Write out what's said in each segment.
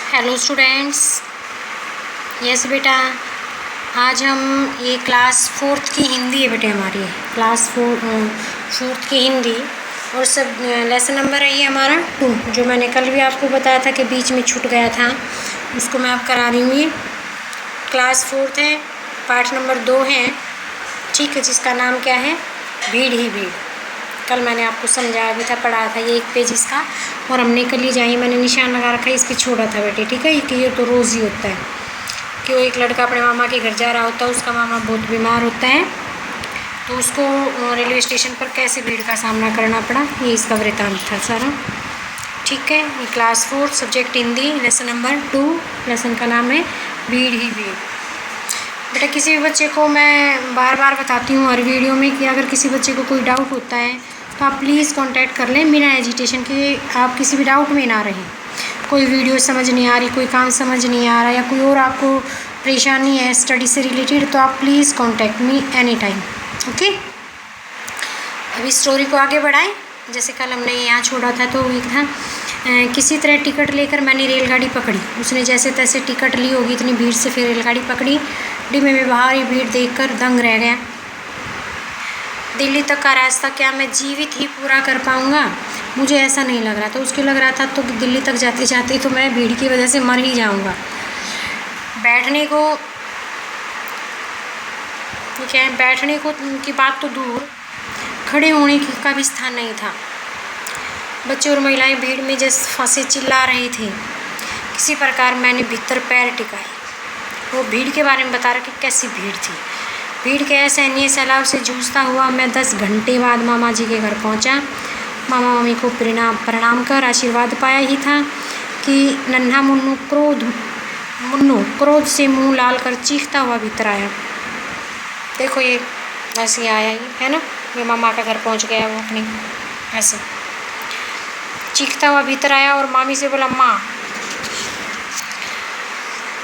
Hello students. Yes बेटा, आज हम ये क्लास 4th की हिंदी है बेटे हमारी, क्लास 4th की हिंदी और सब लेसन नंबर है ये हमारा 2, जो मैंने कल भी आपको बताया था कि बीच में छूट गया था, उसको मैं अब करा रही हूँ। ये क्लास 4th है, पाठ नंबर 2 है, ठीक है, जिसका नाम क्या है, भीड़ ही भीड़। कल मैंने आपको समझाया भी था, पढ़ाया था ये 1 पेज इसका, और हमने कल ही जाइए मैंने निशान लगा रखा है, इस पर छोड़ा था बेटे, ठीक है। कि ये तो रोज़ ही होता है कि वो एक लड़का अपने मामा के घर जा रहा होता है, उसका मामा बहुत बीमार होता है, तो उसको रेलवे स्टेशन पर कैसे भीड़ का सामना करना पड़ा, ये इसका वृतांत था सारा, ठीक है। ये class 4 subject Hindi, lesson number 2, lesson का नाम है भीड़ ही भीड़। बेटा किसी भी बच्चे को मैं बार बार बताती हूँ हर वीडियो में कि अगर किसी बच्चे को कोई डाउट होता है तो आप प्लीज़ कांटेक्ट कर लें बिना एजिटेशन के, आप किसी भी डाउट में ना रहें। कोई वीडियो समझ नहीं आ रही, कोई काम समझ नहीं आ रहा, या कोई और आपको परेशानी है स्टडी से रिलेटेड, तो आप please contact me any time, okay. अभी स्टोरी को आगे बढ़ाएं। जैसे कल हमने यहाँ छोड़ा था, तो एक था किसी तरह टिकट लेकर मैंने रेलगाड़ी पकड़ी। उसने जैसे तैसे टिकट ली होगी, इतनी भीड़ से फिर रेलगाड़ी पकड़ी। डिब्बे में भारी भीड़ देखकर दंग रह गया। दिल्ली तक का रास्ता क्या मैं जीवित ही पूरा कर पाऊँगा? मुझे ऐसा नहीं लग रहा था, उसके लग रहा था तो दिल्ली तक जाते जाते तो मैं भीड़ की वजह से मर ही जाऊँगा। बैठने को क्या है, बैठने को की बात तो दूर, खड़े होने का भी स्थान नहीं था। बच्चे और महिलाएं भीड़ में जैसे फंसे चिल्ला रहे थे। किसी प्रकार मैंने भीतर पैर टिकाए। वो भीड़ के बारे में बता रहा कि कैसी भीड़ थी। भीड़ के असहनीय सैलाब से जूझता हुआ मैं 10 घंटे बाद मामा जी के घर पहुंचा। मामा मामी को प्रणाम कर आशीर्वाद पाया ही था कि नन्हा मुन्नू क्रोध से मुंह लाल कर चीखता हुआ भीतर आया। देखो ये ऐसे ही आया, ये है ना, ये मामा का घर पहुंच गया वो अपनी, ऐसे चीखता हुआ भीतर आया और मामी से बोला, माँ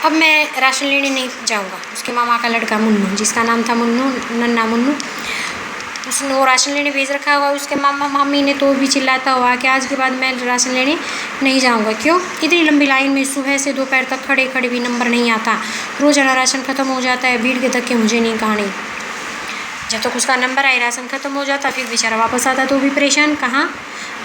अब मैं राशन लेने नहीं जाऊंगा। उसके मामा का लड़का मुन्नू, जिसका नाम था मुन्नू, नन्ना मुन्नू, उसने वो राशन लेने भेज रखा हुआ। उसके मामा मामी ने तो भी चिल्लाता हुआ कि आज के बाद मैं राशन लेने नहीं जाऊंगा। क्यों? इतनी लंबी लाइन में सुबह से दोपहर तक खड़े खड़े भी नंबर नहीं आता, रोज़ाना राशन ख़त्म हो जाता है। भीड़ के धक्के मुझे नहीं कहानी। जब तक उसका नंबर आए राशन ख़त्म हो जाता, फिर बेचारा वापस आता तो भी परेशान। कहाँ?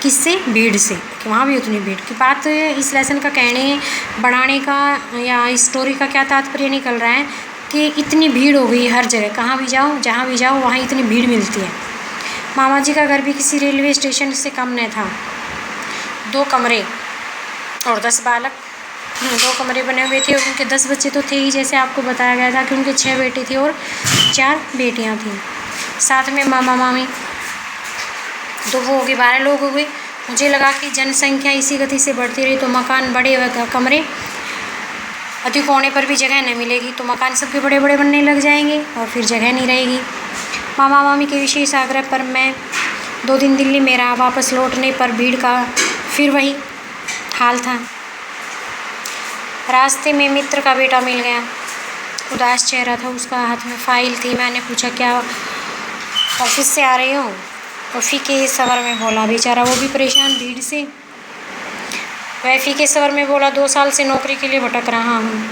किससे? भीड़ से, कि वहाँ भी उतनी भीड़ की बात। इस लेसन का कहने बढ़ाने का या इस स्टोरी का क्या तात्पर्य निकल रहा है कि इतनी भीड़ हो गई हर जगह, कहाँ भी जाओ, जहाँ भी जाओ, वहाँ इतनी भीड़ मिलती है। मामा जी का घर भी किसी रेलवे स्टेशन से कम न था। 2 कमरे और 10 बालक, 2 कमरे बने हुए थे और उनके 10 बच्चे तो थे ही, जैसे आपको बताया गया था कि उनके 6 बेटे थे और 4 बेटियाँ थीं। साथ में मामा मामी, 2 वो हो गए, 12 लोग हो गए। मुझे लगा कि जनसंख्या इसी गति से बढ़ती रही तो मकान बड़े व कमरे अधिक होने पर भी जगह नहीं मिलेगी, तो मकान सबके बड़े बड़े बनने लग जाएंगे और फिर जगह नहीं रहेगी। मामा मामी के विशेष आग्रह पर मैं 2 दिन दिल्ली में रहा। वापस लौटने पर भीड़ का फिर वही हाल था। रास्ते में मित्र का बेटा मिल गया। उदास चेहरा था उसका, हाथ में फाइल थी। मैंने पूछा, क्या ऑफिस से आ रहे हो? और फीके सवर में बोला। बेचारा वो भी परेशान भीड़ से। वह फीके सवर में बोला, 2 साल से नौकरी के लिए भटक रहा हूँ।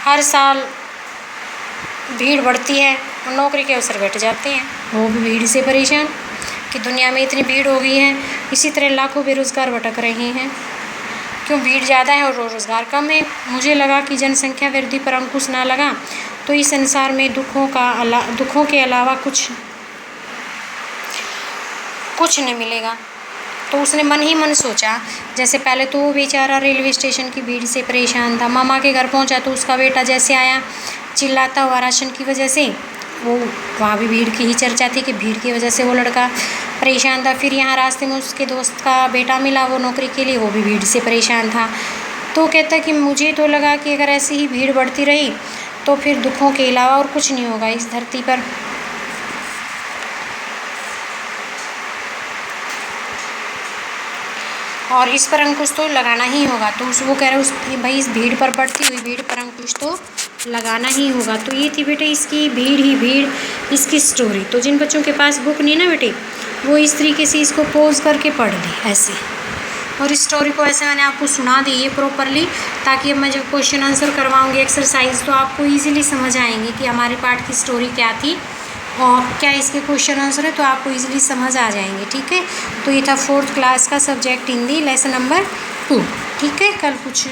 हर साल भीड़ बढ़ती है और नौकरी के अवसर घट जाते हैं। वो भी भीड़ से परेशान कि दुनिया में इतनी भीड़ हो गई है। इसी तरह लाखों बेरोज़गार भटक रहे हैं। क्यों? भीड़ ज़्यादा है और रोज़गार कम है। मुझे लगा कि जनसंख्या वृद्धि पर अंकुश ना लगा तो इस संसार में दुखों के अलावा कुछ नहीं मिलेगा। तो उसने मन ही मन सोचा। जैसे पहले तो वो बेचारा रेलवे स्टेशन की भीड़ से परेशान था। मामा के घर पहुंचा तो उसका बेटा जैसे आया चिल्लाता हुआ राशन की वजह से, वो वहाँ भी भीड़ की ही चर्चा थी कि भीड़ की वजह से वो लड़का परेशान था। फिर यहाँ रास्ते में उसके दोस्त का बेटा मिला, वो नौकरी के लिए, वो भी भीड़ से परेशान था। तो कहता कि मुझे तो लगा कि अगर ऐसी ही भीड़ बढ़ती रही तो फिर दुखों के अलावा और कुछ नहीं होगा इस धरती पर। और इस पर अंकुश तो लगाना ही होगा। तो वो कह रहा है भाई इस भीड़ पर बढ़ती हुई भीड़ पर अंकुश तो लगाना ही होगा। तो ये थी बेटे इसकी भीड़ ही भीड़, इसकी स्टोरी। तो जिन बच्चों के पास बुक नहीं ना बेटे, वो इस तरीके से इसको पोज करके पढ़ लें ऐसे, और इस स्टोरी को ऐसे मैंने आपको सुना दी है प्रॉपरली, ताकि अब मैं जब क्वेश्चन आंसर करवाऊँगी एक्सरसाइज तो आपको ईजिली समझ आएंगे कि हमारे पार्ट की स्टोरी क्या थी और क्या इसके क्वेश्चन आंसर है, तो आपको ईजिली समझ आ जाएंगे। ठीक है, तो ये था 4th क्लास का सब्जेक्ट हिंदी, लेसन नंबर 2। ठीक है, कल कुछ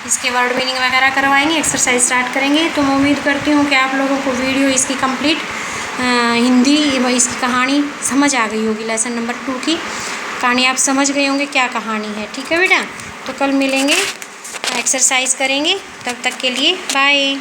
इसके वर्ड मीनिंग वगैरह करवाएंगे, एक्सरसाइज स्टार्ट करेंगे। तो मैं उम्मीद करती हूँ कि आप लोगों को वीडियो इसकी कंप्लीट हिंदी इसकी कहानी समझ आ गई होगी। लेसन नंबर 2 की कहानी आप समझ गए होंगे क्या कहानी है। ठीक है बेटा, तो कल मिलेंगे, एक्सरसाइज करेंगे, तब तक के लिए बाय।